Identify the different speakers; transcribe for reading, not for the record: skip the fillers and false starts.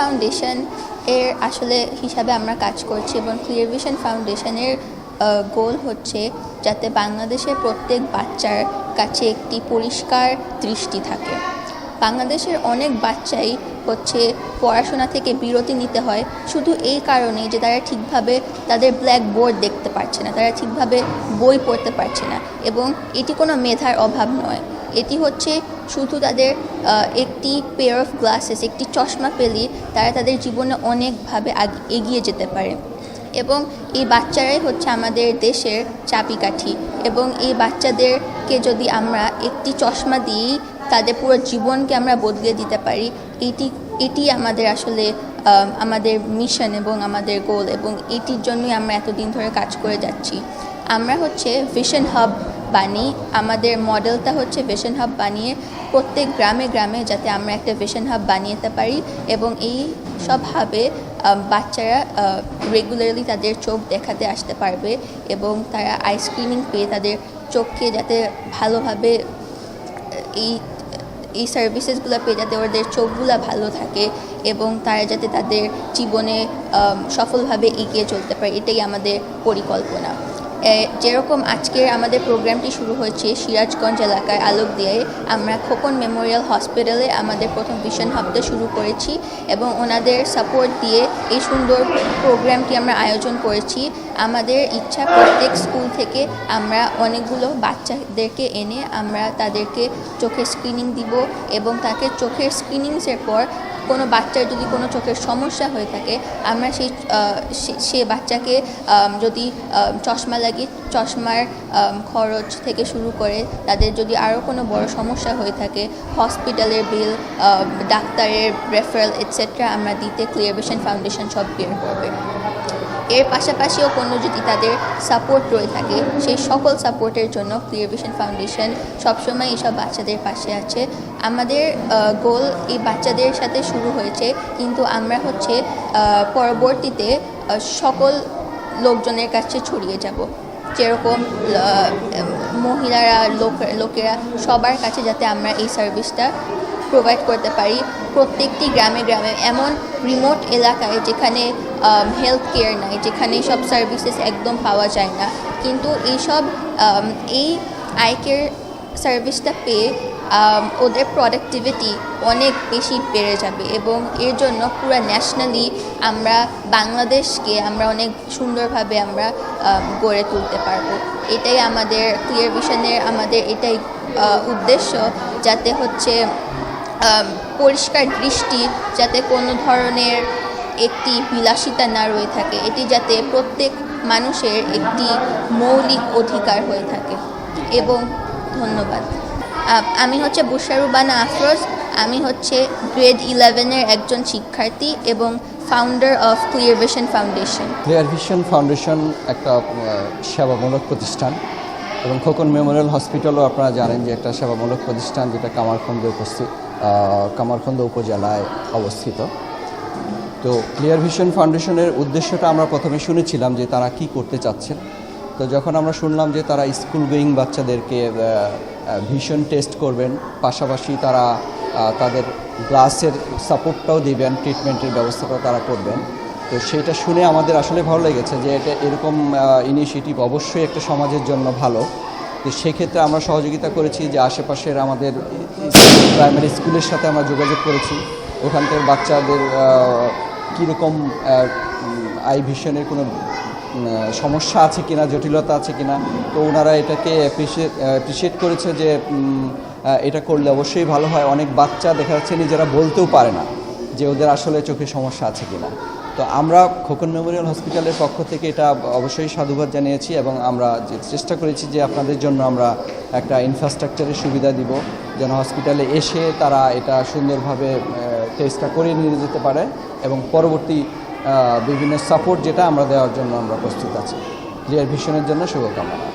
Speaker 1: Foundation এর আসলে হিসাবে আমরা কাজ করছি এবং ক্লিয়ার ভিশন ফাউন্ডেশনের গোল হচ্ছে যাতে বাংলাদেশের প্রত্যেক বাচ্চার কাছে একটি পরিষ্কার দৃষ্টি থাকে। বাংলাদেশের অনেক বাচ্চাই হচ্ছে পড়াশোনা থেকে বিরতি নিতে হয় শুধু এই কারণে যে তারা ঠিকভাবে তাদের ব্ল্যাক বোর্ড দেখতে পারছে না, তারা ঠিকভাবে বই পড়তে পারছে না। এবং এটি কোনো মেধার অভাব নয়, এটি হচ্ছে শুধু তাদের একটি পেয়ার অফ গ্লাসেস, একটি চশমা পেলেই তারা তাদের জীবনে অনেকভাবে এগিয়ে যেতে পারে। এবং এই বাচ্চারাই হচ্ছে আমাদের দেশের চাবিকাঠি, এবং এই বাচ্চাদেরকে যদি আমরা একটি চশমা দিয়েই তাদের পুরো জীবনকে আমরা বদলে দিতে পারি, এটি আমাদের আসলে আমাদের মিশন এবং আমাদের গোল, এবং এটির জন্যই আমরা এতদিন ধরে কাজ করে যাচ্ছি। আমরা হচ্ছে ভিশন হাব বানিয়ে, আমাদের মডেলটা হচ্ছে ভিশন হাব বানিয়ে প্রত্যেক গ্রামে গ্রামে যাতে আমরা একটা ভিশন হাব বানিয়ে পারি, এবং এই সব হাবে বাচ্চারা রেগুলারলি তাদের চোখ দেখাতে আসতে পারবে, এবং তারা আই স্ক্রিনিং পেয়ে তাদের চোখকে যাতে ভালোভাবে এই সার্ভিসেসগুলো পেয়ে যাতে ওদের চোখগুলো ভালো থাকে এবং তারা যাতে তাদের জীবনে সফলভাবে এগিয়ে চলতে পারে, এটাই আমাদের পরিকল্পনা। যেরকম আজকের আমাদের প্রোগ্রামটি শুরু হয়েছে সিরাজগঞ্জ এলাকায় আলোক দিয়ে, আমরা খোকন মেমোরিয়াল হসপিটালে আমাদের প্রথম ভিশন হাবটা শুরু করেছি এবং ওনাদের সাপোর্ট দিয়ে এই সুন্দর প্রোগ্রামটি আমরা আয়োজন করেছি। আমাদের ইচ্ছা প্রত্যেক স্কুল থেকে আমরা অনেকগুলো বাচ্চাদেরকে এনে আমরা তাদেরকে চোখের স্ক্রিনিং দিব, এবং তাকে চোখের স্ক্রিনিংসের পর কোনো বাচ্চার যদি কোনো চোখের সমস্যা হয়ে থাকে আমরা সে বাচ্চাকে যদি চশমা লাগিয়ে চশমার খরচ থেকে শুরু করে তাদের যদি আরও কোনো বড় সমস্যা হয়ে থাকে হসপিটালের বিল, ডাক্তারের রেফারেল এটসেট্রা আমরা দিতে ক্লিয়ার ভিশন ফাউন্ডেশন সব বের করবে। এর পাশাপাশিও কোনো যদি তাদের সাপোর্ট রয়ে থাকে সেই সকল সাপোর্টের জন্য ক্লিয়ার ভিশন ফাউন্ডেশন সবসময় এইসব বাচ্চাদের পাশে আছে। আমাদের গোল এই বাচ্চাদের সাথে শুরু হয়েছে, কিন্তু আমরা হচ্ছে পরবর্তীতে সকল লোকজনের কাছে ছড়িয়ে যাব, যেরকম মহিলারা, লোকেরা সবার কাছে যাতে আমরা এই সার্ভিসটা প্রোভাইড করতে পারি। প্রত্যেকটি গ্রামে গ্রামে, এমন রিমোট এলাকায় যেখানে হেলথ কেয়ার নাই, যেখানে সব সার্ভিসেস একদম পাওয়া যায় না, কিন্তু এই আই কেয়ার সার্ভিসটা পেয়ে ওদের প্রোডাক্টিভিটি অনেক বেশি বেড়ে যাবে, এবং এর জন্য পুরো ন্যাশনালি আমরা বাংলাদেশকে আমরা অনেক সুন্দরভাবে আমরা গড়ে তুলতে পারবো। এটাই আমাদের ক্লিয়ার ভিশনের আমাদের এটাই উদ্দেশ্য, যাতে হচ্ছে পরিষ্কার দৃষ্টি যাতে কোনো ধরনের একটি বিলাসিতা না রয়ে থাকে, এটি যাতে প্রত্যেক মানুষের একটি মৌলিক অধিকার হয়ে থাকে। এবং ধন্যবাদ। আমি হচ্ছে বুশারুবানা আফরোজ, আমি হচ্ছে গ্রেড 11-এর একজন শিক্ষার্থী এবং founder of clear vision foundation.
Speaker 2: Clear vision foundation একটা সেবামূলক প্রতিষ্ঠান, এবং খোকন মেমোরিয়াল হসপিটালও আপনারা জানেন যে একটা সেবামূলক প্রতিষ্ঠান, যেটা কামারখন্দ উপজেলায় অবস্থিত। তো ক্লিয়ার ভিশন ফাউন্ডেশনের উদ্দেশ্যটা আমরা প্রথমে শুনেছিলাম যে তারা কি করতে চাচ্ছেন। তো যখন আমরা শুনলাম যে তারা স্কুল গোয়িং বাচ্চাদেরকে ভিশন টেস্ট করবেন, পাশাপাশি তারা তাদের গ্লাসের সাপোর্টটাও দিবেন, ট্রিটমেন্টের ব্যবস্থাটাও তারা করবেন, তো সেইটা শুনে আমাদের আসলে ভালো লেগেছে যে এটা এরকম ইনিশিয়েটিভ অবশ্যই একটা সমাজের জন্য ভালো। তো সেক্ষেত্রে আমরা সহযোগিতা করেছি যে আশেপাশের আমাদের প্রাইমারি স্কুলের সাথে আমরা যোগাযোগ করেছি, ওখানকার বাচ্চাদের কীরকম আই ভিশনের কোনো সমস্যা আছে কিনা, জটিলতা আছে কিনা। তো ওনারা এটাকে অ্যাপ্রিসিয়েট করেছে যে এটা করলে অবশ্যই ভালো হয়। অনেক বাচ্চা দেখা যাচ্ছে নিজেরা বলতেও পারে না যে ওদের আসলে চোখে সমস্যা আছে কিনা। তো আমরা খোকন মেমোরিয়াল হসপিটালের পক্ষ থেকে এটা অবশ্যই সাধুবাদ জানিয়েছি, এবং আমরা চেষ্টা করেছি যে আপনাদের জন্য আমরা একটা ইনফ্রাস্ট্রাকচারের সুবিধা দিব, যেন হসপিটালে এসে তারা এটা সুন্দরভাবে টেস্টটা করে নিয়ে যেতে পারে, এবং পরবর্তী বিভিন্ন সাপোর্ট যেটা আমরা দেওয়ার জন্য আমরা প্রস্তুত আছি। ক্লিয়ার ভিশনের জন্য শুভকামনা।